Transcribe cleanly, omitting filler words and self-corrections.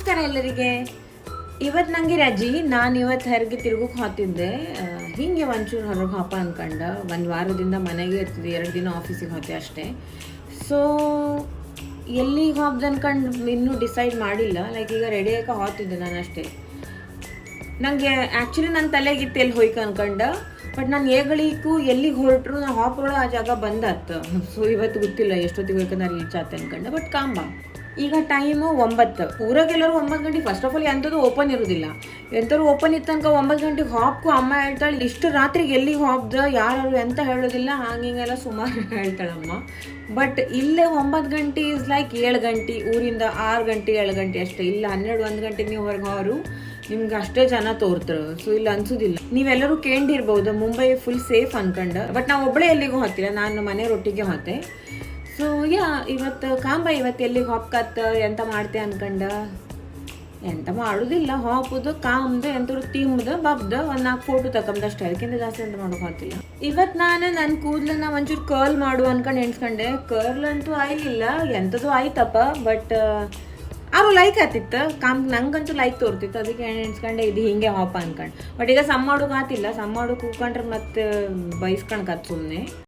ನಮಸ್ಕಾರ ಎಲ್ಲರಿಗೆ. ಇವತ್ತು ನನಗೆ ರಜೆ. ನಾನು ಇವತ್ತು ಹೊರಗೆ ತಿರುಗೋಕೆ ಹೋಗ್ತಿದ್ದೆ. ಹೀಗೆ ಒಂಚೂರು ಹೊರಗೆ ಹಾಪ ಅಂದ್ಕೊಂಡು ಒಂದು ವಾರದಿಂದ ಮನೆಗೆ ಇರ್ತಿದ್ದೆ, 2 ದಿನ ಆಫೀಸಿಗೆ ಹೋಗ್ತೆ ಅಷ್ಟೇ. ಸೊ ಎಲ್ಲಿಗೆ ಹೋಗ್ದು ಅನ್ಕೊಂಡು ಇನ್ನೂ ಡಿಸೈಡ್ ಮಾಡಿಲ್ಲ. ಲೈಕ್ ಈಗ ರೆಡಿ ಆಗಿ ಹೋಗ್ತಿದ್ದೆ ನಾನು ಅಷ್ಟೇ. ನನಗೆ ಆ್ಯಕ್ಚುಲಿ ನನ್ನ ತಲೆಗಿತ್ತು ಎಲ್ಲಿ ಹೋಯ್ಕೆ ಅನ್ಕೊಂಡು, ಬಟ್ ನಾನು ಏಗಳಿಗೂ ಎಲ್ಲಿಗೆ ಹೊರಟ್ರು ನಾನು ಹಾಪೊಳ ಆ ಜಾಗ ಬಂದಾತು. ಸೊ ಇವತ್ತು ಗೊತ್ತಿಲ್ಲ ಎಷ್ಟೊತ್ತಿಗೆ ಹೋಯ್ಕೆ ರೀಚ್ ಆತೆ ಅನ್ಕೊಂಡು. ಬಟ್ ಕಾಂಬ ಈಗ ಟೈಮು 9. ಊರಾಗೆಲ್ಲರೂ 9 ಗಂಟೆಗೆ ಫಸ್ಟ್ ಆಫ್ ಆಲ್ ಎಂಥದ್ದು ಓಪನ್ ಇರೋದಿಲ್ಲ. ಎಂಥವ್ರು ಓಪನ್ ಇತ್ತು ತನಕ 9 ಗಂಟೆಗೆ ಹಾಪ್ಕು ಅಮ್ಮ ಹೇಳ್ತಾಳೆ. ಇಷ್ಟು ರಾತ್ರಿಗೆ ಎಲ್ಲಿಗೆ ಹಾಪ್ದ ಯಾರು ಎಂತ ಹೇಳೋದಿಲ್ಲ, ಹಿಂಗೆಲ್ಲ ಸುಮಾರು ಹೇಳ್ತಾಳಮ್ಮ. ಬಟ್ ಇಲ್ಲೇ 9 ಗಂಟೆ ಇಸ್ ಲೈಕ್ 7 ಗಂಟೆ, ಊರಿಂದ 6 ಗಂಟೆ 7 ಗಂಟೆ ಅಷ್ಟೇ. ಇಲ್ಲ 12-1 ಗಂಟೆಗೆ ನೀವು ಹೊರಗೆ ಹೋರು ನಿಮ್ಗೆ ಅಷ್ಟೇ ಜನ ತೋರ್ತಾರೆ. ಸೊ ಇಲ್ಲಿ ಅನ್ಸೋದಿಲ್ಲ. ನೀವೆಲ್ಲರೂ ಕೇಳಿರ್ಬೋದು ಮುಂಬೈ ಫುಲ್ ಸೇಫ್ ಅನ್ಕೊಂಡು. ಬಟ್ ನಾವು ಒಬ್ಬಳೇ ಎಲ್ಲಿಗೂ ಹೋಗ್ತಿಲ್ಲ, ನಾನು ಮನೆಯೊಟ್ಟಿಗೆ ಹೋತೆ. ಸೊ ಇವತ್ತು ಕಾಂಬ ಇವತ್ತು ಎಲ್ಲಿಗೆ ಹಾಪ್ಕತ್ತ ಎಂತ ಮಾಡ್ತೆ ಅನ್ಕಂಡು. ಎಂತ ಮಾಡೋದಿಲ್ಲ, ಹಾಪುದು ಕಾಮ್ದು ಎಂಥವ್ರು ತಿಂಬುದು ಬಬ್ದು 1-4 ಫೋಟೋ ತಗೊಂಡು ಅಷ್ಟೇ. ಅದಕ್ಕಿಂತ ಜಾಸ್ತಿ ಅಂತ ಮಾಡೋಕೆ ಹೋಗ್ತಿಲ್ಲ. ಇವತ್ತು ನಾನು ನನ್ನ ಕೂದಲನ್ನ ಒಂಚೂರು ಕರ್ಲ್ ಮಾಡು ಅನ್ಕೊಂಡು ಎಣ್ಸ್ಕೊಂಡೆ. ಕರ್ಲ್ ಅಂತೂ ಆಗಿಲ್ಲ, ಎಂಥದ್ದು ಆಯ್ತಪ್ಪ. ಬಟ್ ಅವು ಲೈಕ್ ಆತಿತ್ತು ನಂಗಂತೂ ಲೈಕ್ ತೋರ್ತಿತ್ತು. ಅದಕ್ಕೆ ಎಣ್ಸ್ಕೊಂಡೆ ಇದು ಹಿಂಗೆ ಹಾಪ ಅನ್ಕೊಂಡು. ಬಟ್ ಈಗ ಸಮ್ ಮಾಡೋಕೆ ಆತಿಲ್ಲ. ಸಮ್ ಮಾಡೋಕೆ ಕೂತ್ಕೊಂಡ್ರೆ ಮತ್ತೆ ಬೈಸ್ಕೊಳಕತ್ತು ಸುಮ್ಮನೆ.